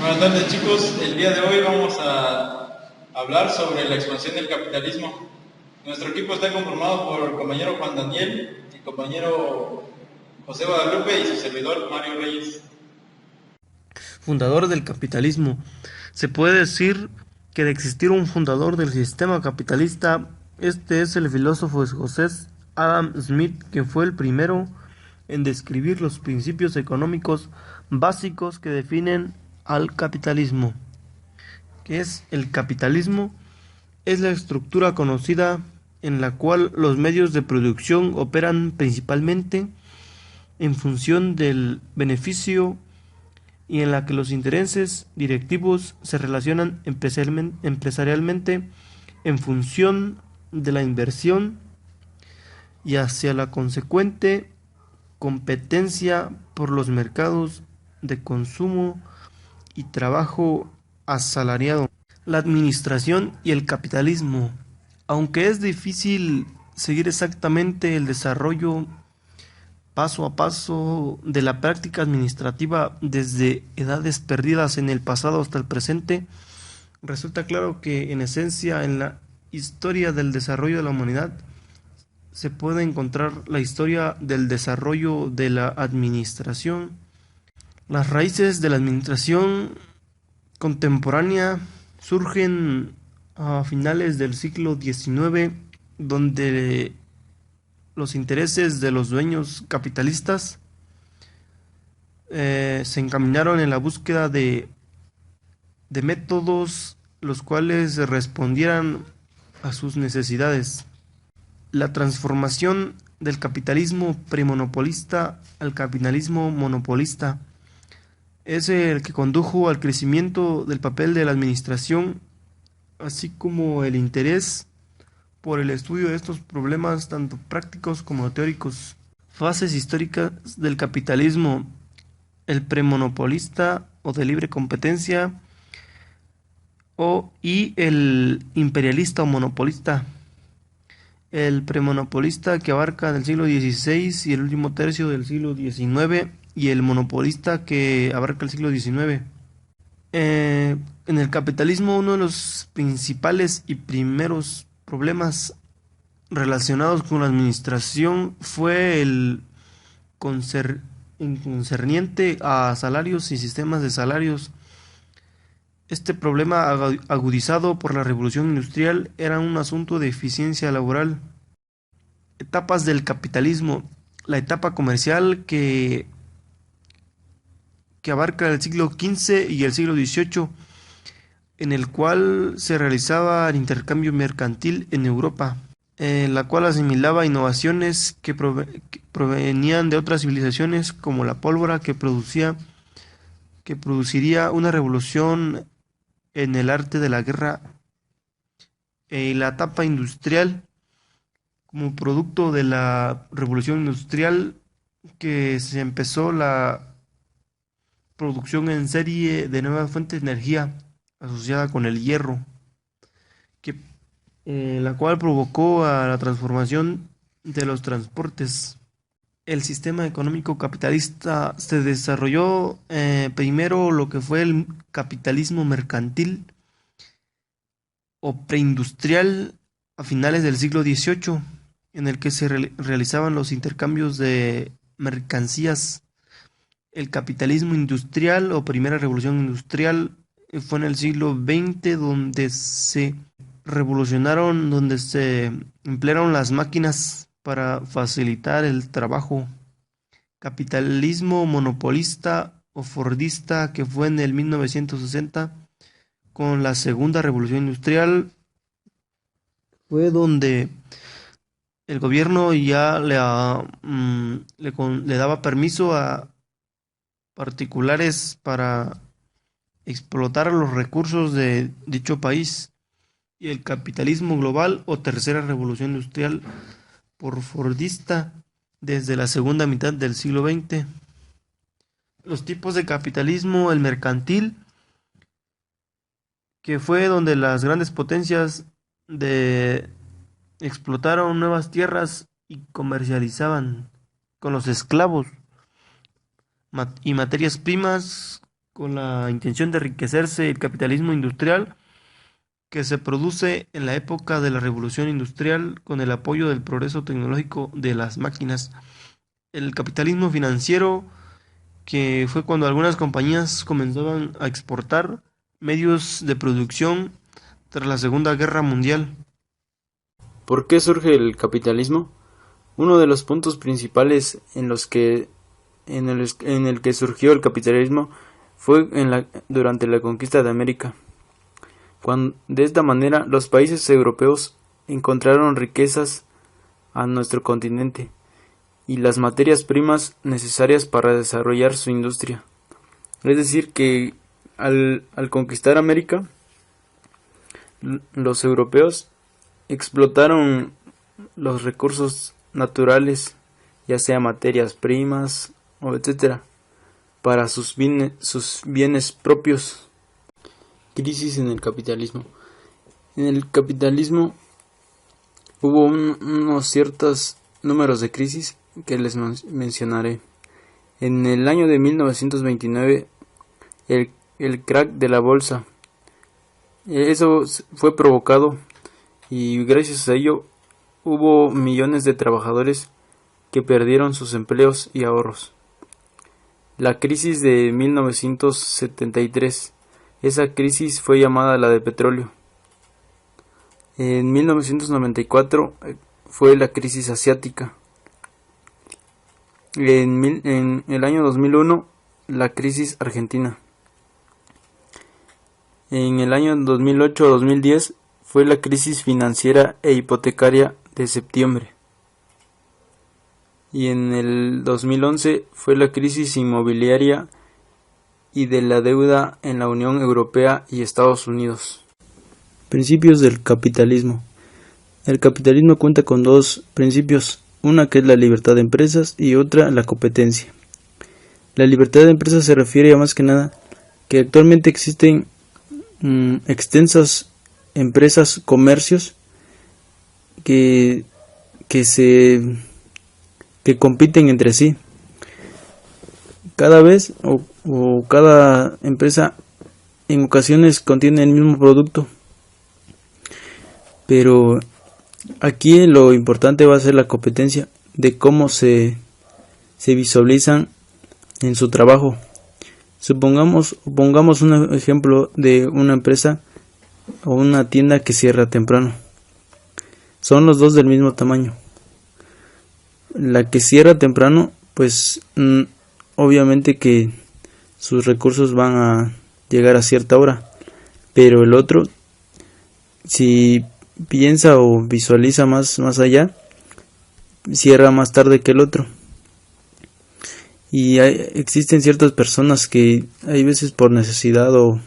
Buenas tardes chicos, el día de hoy vamos a hablar sobre la expansión del capitalismo. Nuestro equipo está conformado por el compañero Juan Daniel, el compañero José Guadalupe y su servidor Mario Reyes. Fundador del capitalismo. Se puede decir que de existir un fundador del sistema capitalista, este es el filósofo escocés Adam Smith, que fue el primero en describir los principios económicos básicos que definen al capitalismo. ¿Qué es el capitalismo? Es la estructura conocida en la cual los medios de producción operan principalmente en función del beneficio y en la que los intereses directivos se relacionan empresarialmente en función de la inversión y hacia la consecuente competencia por los mercados de consumo y trabajo asalariado. La administración y el capitalismo. Aunque es difícil seguir exactamente el desarrollo paso a paso de la práctica administrativa desde edades perdidas en el pasado hasta el presente, resulta claro que en esencia en la historia del desarrollo de la humanidad se puede encontrar la historia del desarrollo de la administración. Las raíces de la administración contemporánea surgen a finales del siglo XIX, donde los intereses de los dueños capitalistas se encaminaron en la búsqueda de métodos los cuales respondieran a sus necesidades. La transformación del capitalismo premonopolista al capitalismo monopolista es el que condujo al crecimiento del papel de la administración, así como el interés por el estudio de estos problemas tanto prácticos como teóricos. Fases históricas del capitalismo: el premonopolista o de libre competencia y el imperialista o monopolista. El premonopolista, que abarca del siglo XVI y el último tercio del siglo XIX, y el monopolista, que abarca el siglo XIX. En el capitalismo, uno de los principales y primeros problemas relacionados con la administración fue el concerniente a salarios y sistemas de salarios. Este problema, agudizado por la revolución industrial, era un asunto de eficiencia laboral. Etapas del capitalismo. La etapa comercial, que abarca el siglo XV y el siglo XVIII, en el cual se realizaba el intercambio mercantil en Europa, la cual asimilaba innovaciones que provenían de otras civilizaciones, como la pólvora, que produciría una revolución en el arte de la guerra. La etapa industrial, como producto de la revolución industrial, que se empezó la producción en serie de nuevas fuentes de energía asociada con el hierro, que la cual provocó a la transformación de los transportes. El sistema económico capitalista se desarrolló primero lo que fue el capitalismo mercantil o preindustrial a finales del siglo XVIII, en el que se realizaban los intercambios de mercancías. El capitalismo industrial o primera revolución industrial fue en el siglo XX, donde se emplearon las máquinas para facilitar el trabajo. Capitalismo monopolista o fordista, que fue en el 1960 con la segunda revolución industrial, fue donde el gobierno ya le daba permiso a particulares para explotar los recursos de dicho país. Y el capitalismo global o tercera revolución industrial por fordista, desde la segunda mitad del siglo XX. Los tipos de capitalismo: el mercantil, que fue donde las grandes potencias de explotaron nuevas tierras y comercializaban con los esclavos y materias primas con la intención de enriquecerse el capitalismo industrial que se produce en la época de la revolución industrial con el apoyo del progreso tecnológico de las máquinas. El capitalismo financiero, que fue cuando algunas compañías comenzaban a exportar medios de producción tras la Segunda Guerra Mundial. ¿Por qué surge el capitalismo? Uno de los puntos principales en el que surgió el capitalismo fue durante la conquista de América. De esta manera, los países europeos encontraron riquezas a nuestro continente y las materias primas necesarias para desarrollar su industria. Es decir, que al conquistar América, los europeos explotaron los recursos naturales, ya sea materias primas o etcétera, para sus bienes propios. Crisis en el capitalismo. En el capitalismo hubo unos ciertos números de crisis que les mencionaré. En el año de 1929, el crack de la bolsa. Eso fue provocado y gracias a ello hubo millones de trabajadores que perdieron sus empleos y ahorros. La crisis de 1973. Esa crisis fue llamada la de petróleo. En 1994 fue la crisis asiática. En el año 2001 la crisis argentina. En el año 2008-2010 fue la crisis financiera e hipotecaria de septiembre. Y en el 2011 fue la crisis inmobiliaria y de la deuda en la Unión Europea y Estados Unidos. Principios del capitalismo. El capitalismo cuenta con dos principios, una que es la libertad de empresas y otra la competencia. La libertad de empresas se refiere a más que nada que actualmente existen extensas empresas, comercios que compiten entre sí. Cada vez o cada empresa en ocasiones contiene el mismo producto, pero aquí lo importante va a ser la competencia de cómo se visualizan en su trabajo. Pongamos un ejemplo de una empresa o una tienda que cierra temprano. Son los dos del mismo tamaño. La que cierra temprano, pues obviamente que sus recursos van a llegar a cierta hora, pero el otro, si piensa o visualiza más allá, cierra más tarde que el otro. Y existen ciertas personas que hay veces por necesidad o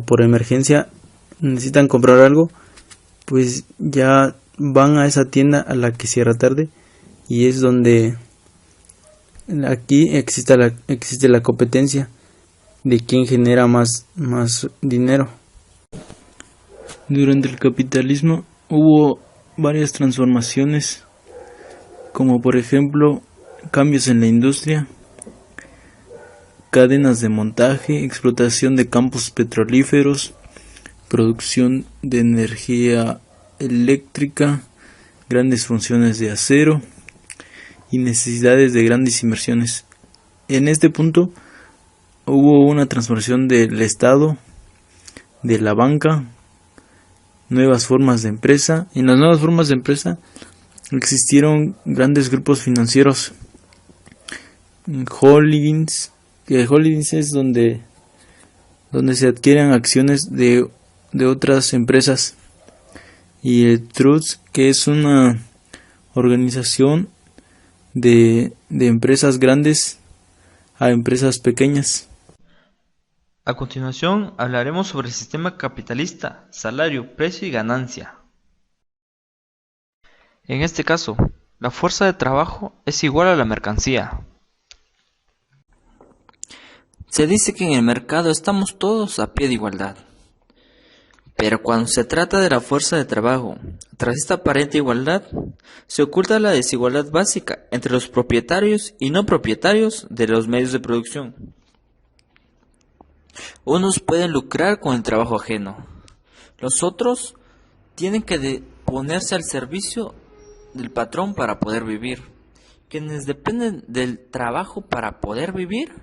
por emergencia necesitan comprar algo, pues ya van a esa tienda a la que cierra tarde, y es donde aquí existe la competencia de quién genera más dinero. Durante el capitalismo hubo varias transformaciones, como por ejemplo cambios en la industria, cadenas de montaje, explotación de campos petrolíferos, producción de energía eléctrica, grandes funciones de acero y necesidades de grandes inversiones. En este punto hubo una transformación del Estado, de la banca, nuevas formas de empresa. En las nuevas formas de empresa existieron grandes grupos financieros, holdings, que holdings es donde se adquieren acciones de otras empresas, y el trust, que es una organización de empresas grandes a empresas pequeñas. A continuación hablaremos sobre el sistema capitalista, salario, precio y ganancia. En este caso, la fuerza de trabajo es igual a la mercancía. Se dice que en el mercado estamos todos a pie de igualdad. Pero cuando se trata de la fuerza de trabajo, tras esta aparente igualdad, se oculta la desigualdad básica entre los propietarios y no propietarios de los medios de producción. Unos pueden lucrar con el trabajo ajeno. Los otros tienen que ponerse al servicio del patrón para poder vivir. Quienes dependen del trabajo para poder vivir,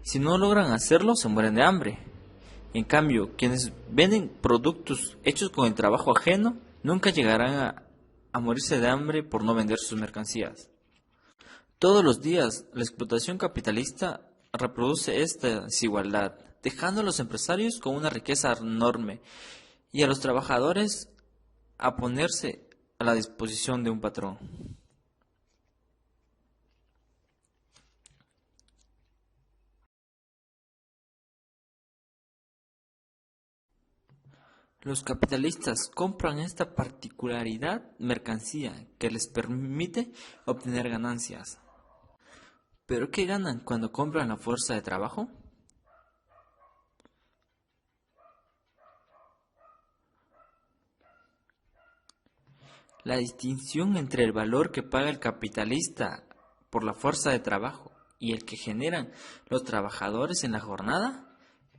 si no logran hacerlo, se mueren de hambre. En cambio, quienes venden productos hechos con el trabajo ajeno, nunca llegarán a morirse de hambre por no vender sus mercancías. Todos los días, la explotación capitalista reproduce esta desigualdad, dejando a los empresarios con una riqueza enorme y a los trabajadores a ponerse a la disposición de un patrón. Los capitalistas compran esta particularidad mercancía que les permite obtener ganancias. ¿Pero qué ganan cuando compran la fuerza de trabajo? La distinción entre el valor que paga el capitalista por la fuerza de trabajo y el que generan los trabajadores en la jornada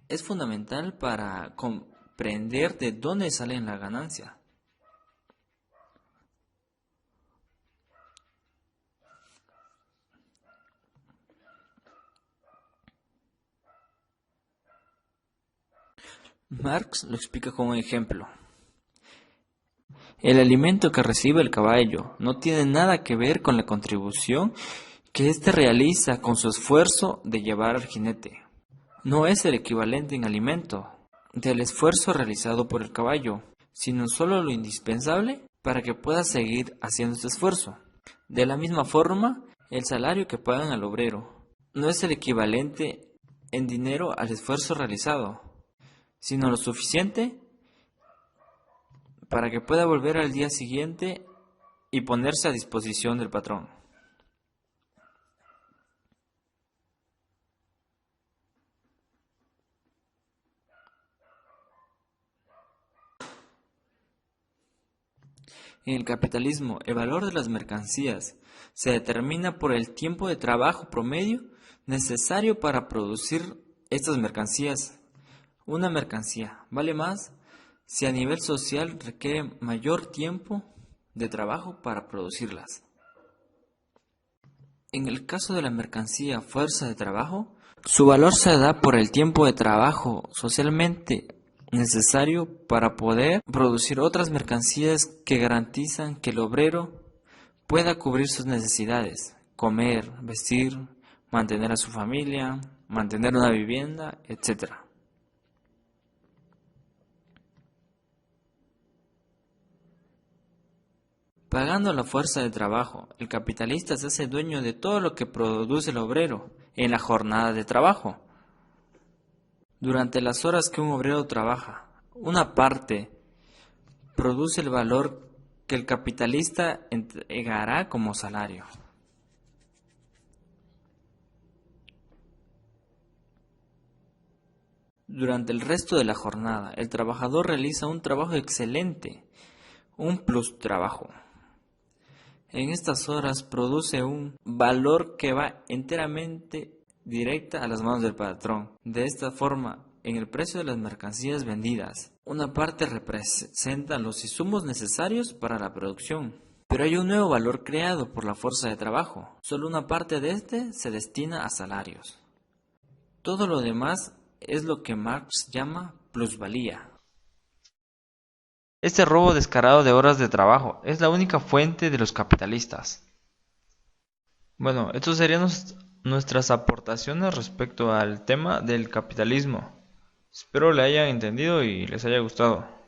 es fundamental para comprender de dónde salen las ganancias. Marx lo explica con un ejemplo. El alimento que recibe el caballo no tiene nada que ver con la contribución que éste realiza con su esfuerzo de llevar al jinete. No es el equivalente en alimento del esfuerzo realizado por el caballo, sino solo lo indispensable para que pueda seguir haciendo este esfuerzo. De la misma forma, el salario que pagan al obrero no es el equivalente en dinero al esfuerzo realizado, sino lo suficiente para que pueda volver al día siguiente y ponerse a disposición del patrón. En el capitalismo, el valor de las mercancías se determina por el tiempo de trabajo promedio necesario para producir estas mercancías. Una mercancía vale más si a nivel social requiere mayor tiempo de trabajo para producirlas. En el caso de la mercancía fuerza de trabajo, su valor se da por el tiempo de trabajo socialmente necesario para poder producir otras mercancías que garantizan que el obrero pueda cubrir sus necesidades, comer, vestir, mantener a su familia, mantener una vivienda, etc. Pagando la fuerza de trabajo, el capitalista se hace dueño de todo lo que produce el obrero en la jornada de trabajo. Durante las horas que un obrero trabaja, una parte produce el valor que el capitalista entregará como salario. Durante el resto de la jornada, el trabajador realiza un trabajo excelente, un plus trabajo. En estas horas produce un valor que va enteramente directa a las manos del patrón. De esta forma, en el precio de las mercancías vendidas, una parte representa los insumos necesarios para la producción. Pero hay un nuevo valor creado por la fuerza de trabajo. Solo una parte de este se destina a salarios. Todo lo demás es lo que Marx llama plusvalía. Este robo descarado de horas de trabajo es la única fuente de los capitalistas. Bueno, estas serían nuestras aportaciones respecto al tema del capitalismo. Espero le hayan entendido y les haya gustado.